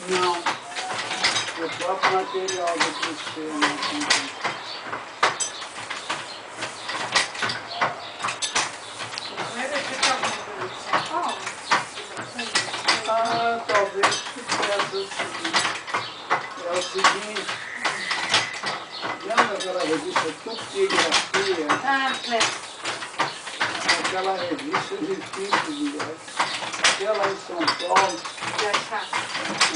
Não. O próprio material do clichê, né? Ah, talvez fizesse o seguinte. É o seguinte. Lembra aquela revista Tupigrafia? Ah, é. Aquela revista difícil, aquela em São Paulo.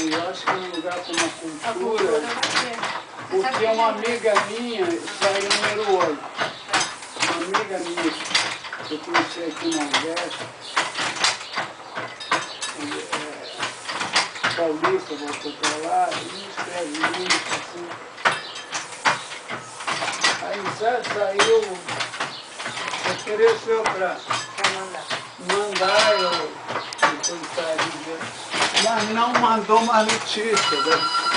Eu acho que é um lugar com uma cultura. Porque uma amiga minha saiu número 8. Uma amiga minha que eu conheci aqui na Nordeste, paulista, voltou para lá, e escreve muito assim. Aí já saiu, ofereceu para mandar eu depois sair, mas não mandou uma notícia, né?